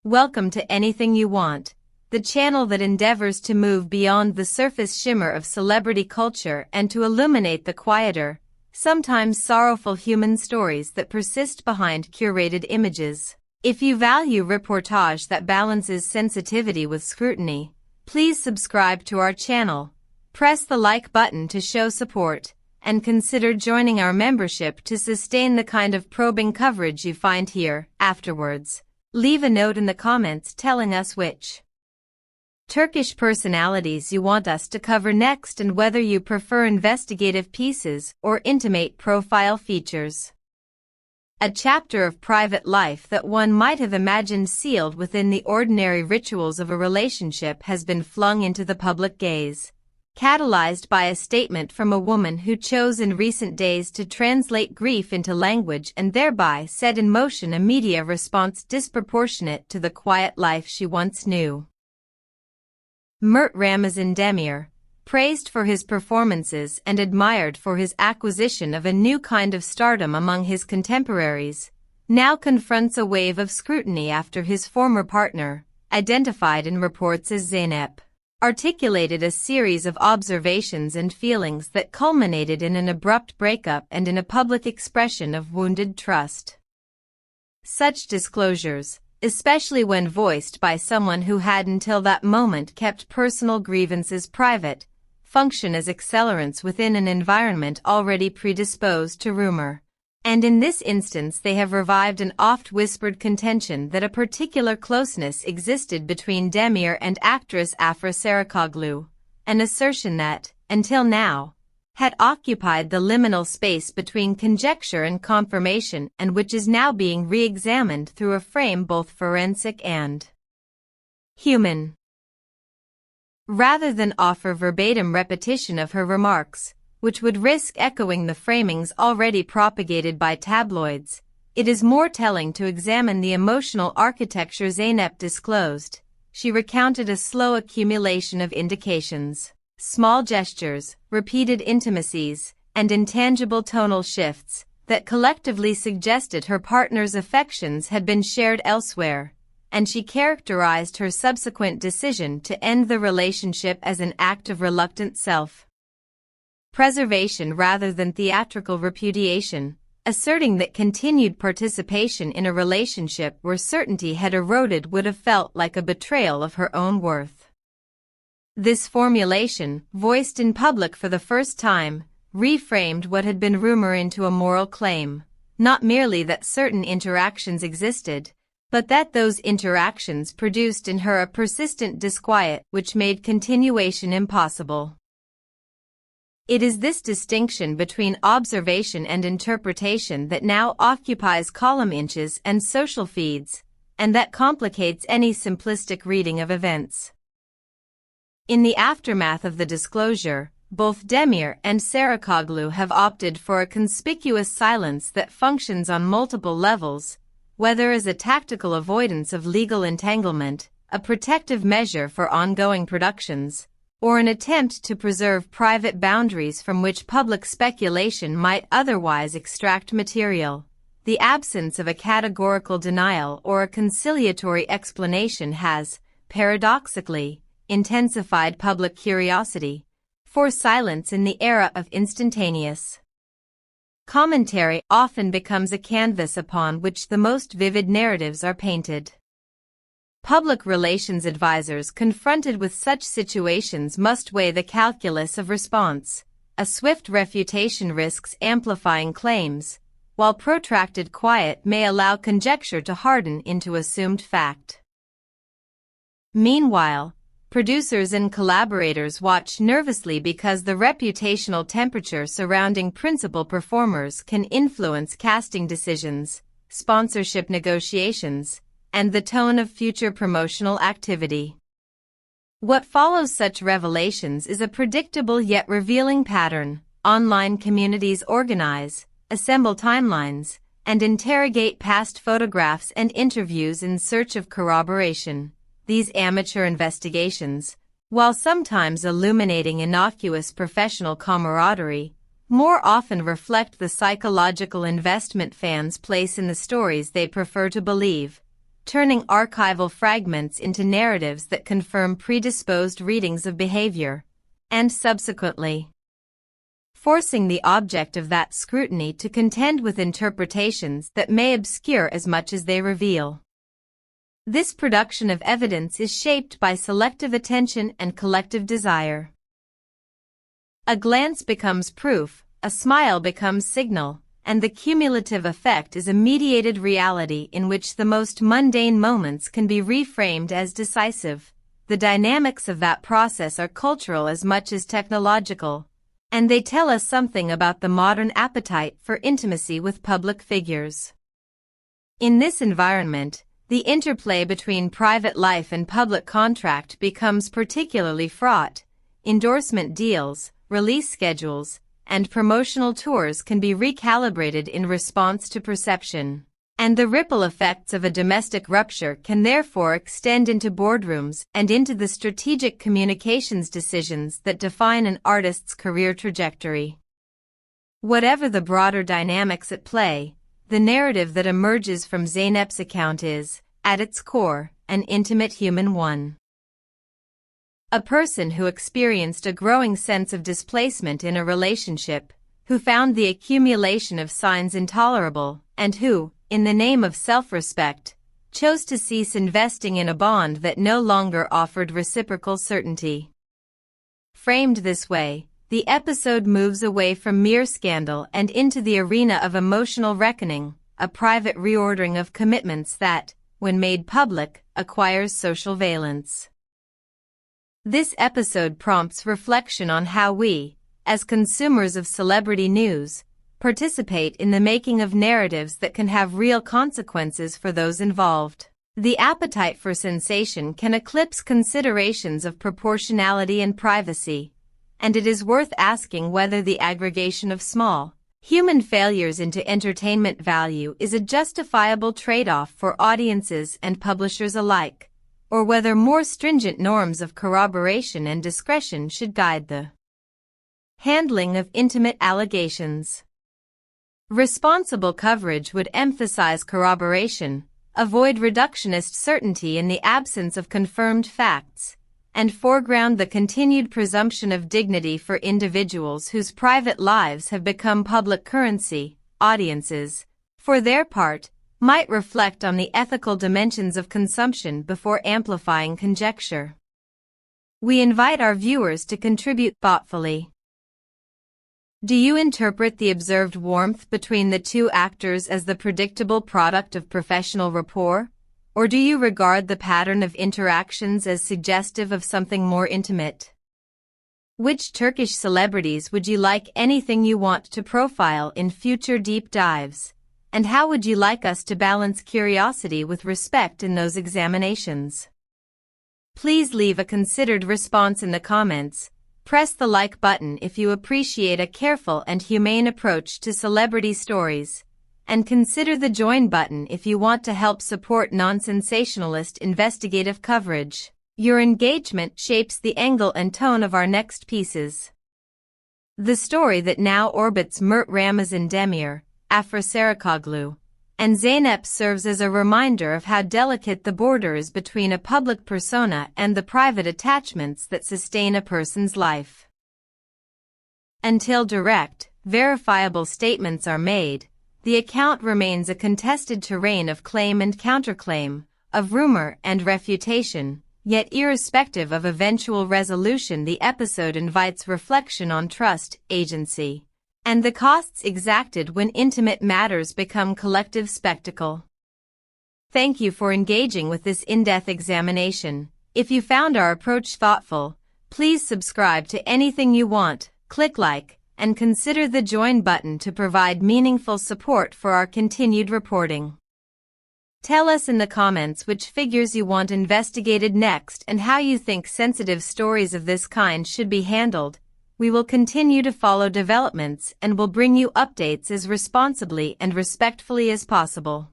Welcome to Anything You Want, the channel that endeavors to move beyond the surface shimmer of celebrity culture and to illuminate the quieter, sometimes sorrowful human stories that persist behind curated images. If you value reportage that balances sensitivity with scrutiny, please subscribe to our channel, press the like button to show support, and consider joining our membership to sustain the kind of probing coverage you find here. Afterwards, leave a note in the comments telling us which Turkish personalities you want us to cover next and whether you prefer investigative pieces or intimate profile features. A chapter of private life that one might have imagined sealed within the ordinary rituals of a relationship has been flung into the public gaze, catalyzed by a statement from a woman who chose in recent days to translate grief into language and thereby set in motion a media response disproportionate to the quiet life she once knew. Mert Ramazan Demir, praised for his performances and admired for his acquisition of a new kind of stardom among his contemporaries, now confronts a wave of scrutiny after his former partner, identified in reports as Zeynep, articulated a series of observations and feelings that culminated in an abrupt breakup and in a public expression of wounded trust. Such disclosures, especially when voiced by someone who had until that moment kept personal grievances private, function as accelerants within an environment already predisposed to rumor. And in this instance they have revived an oft-whispered contention that a particular closeness existed between Demir and actress Afra Saraçoğlu, an assertion that, until now, had occupied the liminal space between conjecture and confirmation and which is now being re-examined through a frame both forensic and human. Rather than offer verbatim repetition of her remarks, which would risk echoing the framings already propagated by tabloids, it is more telling to examine the emotional architecture Zeynep disclosed. She recounted a slow accumulation of indications, small gestures, repeated intimacies, and intangible tonal shifts that collectively suggested her partner's affections had been shared elsewhere, and she characterized her subsequent decision to end the relationship as an act of reluctant self-preservation rather than theatrical repudiation, asserting that continued participation in a relationship where certainty had eroded would have felt like a betrayal of her own worth. This formulation, voiced in public for the first time, reframed what had been rumor into a moral claim, not merely that certain interactions existed, but that those interactions produced in her a persistent disquiet which made continuation impossible. It is this distinction between observation and interpretation that now occupies column inches and social feeds, and that complicates any simplistic reading of events. In the aftermath of the disclosure, both Demir and Saraçoğlu have opted for a conspicuous silence that functions on multiple levels, whether as a tactical avoidance of legal entanglement, a protective measure for ongoing productions, or an attempt to preserve private boundaries from which public speculation might otherwise extract material. The absence of a categorical denial or a conciliatory explanation has, paradoxically, intensified public curiosity, for silence in the era of instantaneous commentary often becomes a canvas upon which the most vivid narratives are painted. Public relations advisors confronted with such situations must weigh the calculus of response. A swift refutation risks amplifying claims, while protracted quiet may allow conjecture to harden into assumed fact. Meanwhile, producers and collaborators watch nervously because the reputational temperature surrounding principal performers can influence casting decisions, sponsorship negotiations, and the tone of future promotional activity. What follows such revelations is a predictable yet revealing pattern. Online communities organize, assemble timelines, and interrogate past photographs and interviews in search of corroboration. These amateur investigations, while sometimes illuminating innocuous professional camaraderie, more often reflect the psychological investment fans place in the stories they prefer to believe, turning archival fragments into narratives that confirm predisposed readings of behavior, and subsequently forcing the object of that scrutiny to contend with interpretations that may obscure as much as they reveal. This production of evidence is shaped by selective attention and collective desire. A glance becomes proof, a smile becomes signal, and the cumulative effect is a mediated reality in which the most mundane moments can be reframed as decisive. The dynamics of that process are cultural as much as technological, and they tell us something about the modern appetite for intimacy with public figures. In this environment, the interplay between private life and public contract becomes particularly fraught. Endorsement deals, release schedules, and promotional tours can be recalibrated in response to perception, and the ripple effects of a domestic rupture can therefore extend into boardrooms and into the strategic communications decisions that define an artist's career trajectory. Whatever the broader dynamics at play, the narrative that emerges from Zeynep's account is, at its core, an intimate human one. A person who experienced a growing sense of displacement in a relationship, who found the accumulation of signs intolerable, and who, in the name of self-respect, chose to cease investing in a bond that no longer offered reciprocal certainty. Framed this way, the episode moves away from mere scandal and into the arena of emotional reckoning, a private reordering of commitments that, when made public, acquires social valence. This episode prompts reflection on how we, as consumers of celebrity news, participate in the making of narratives that can have real consequences for those involved. The appetite for sensation can eclipse considerations of proportionality and privacy, and it is worth asking whether the aggregation of small, human failures into entertainment value is a justifiable trade-off for audiences and publishers alike, or whether more stringent norms of corroboration and discretion should guide the handling of intimate allegations. Responsible coverage would emphasize corroboration, avoid reductionist certainty in the absence of confirmed facts, and foreground the continued presumption of dignity for individuals whose private lives have become public currency. Audiences, for their part, might reflect on the ethical dimensions of consumption before amplifying conjecture. We invite our viewers to contribute thoughtfully. Do you interpret the observed warmth between the two actors as the predictable product of professional rapport, or do you regard the pattern of interactions as suggestive of something more intimate? Which Turkish celebrities would you like anything you want to profile in future deep dives, and how would you like us to balance curiosity with respect in those examinations? Please leave a considered response in the comments. Press the like button if you appreciate a careful and humane approach to celebrity stories, and consider the join button if you want to help support non-sensationalist investigative coverage. Your engagement shapes the angle and tone of our next pieces. The story that now orbits Mert Ramazan Demir, Afra Saraçoğlu, and Zeynep serves as a reminder of how delicate the border is between a public persona and the private attachments that sustain a person's life. Until direct, verifiable statements are made, the account remains a contested terrain of claim and counterclaim, of rumor and refutation, yet irrespective of eventual resolution, the episode invites reflection on trust, agency, and the costs exacted when intimate matters become collective spectacle. Thank you for engaging with this in-depth examination. If you found our approach thoughtful, please subscribe to Anything You Want, click like, and consider the join button to provide meaningful support for our continued reporting. Tell us in the comments which figures you want investigated next and how you think sensitive stories of this kind should be handled. We will continue to follow developments and will bring you updates as responsibly and respectfully as possible.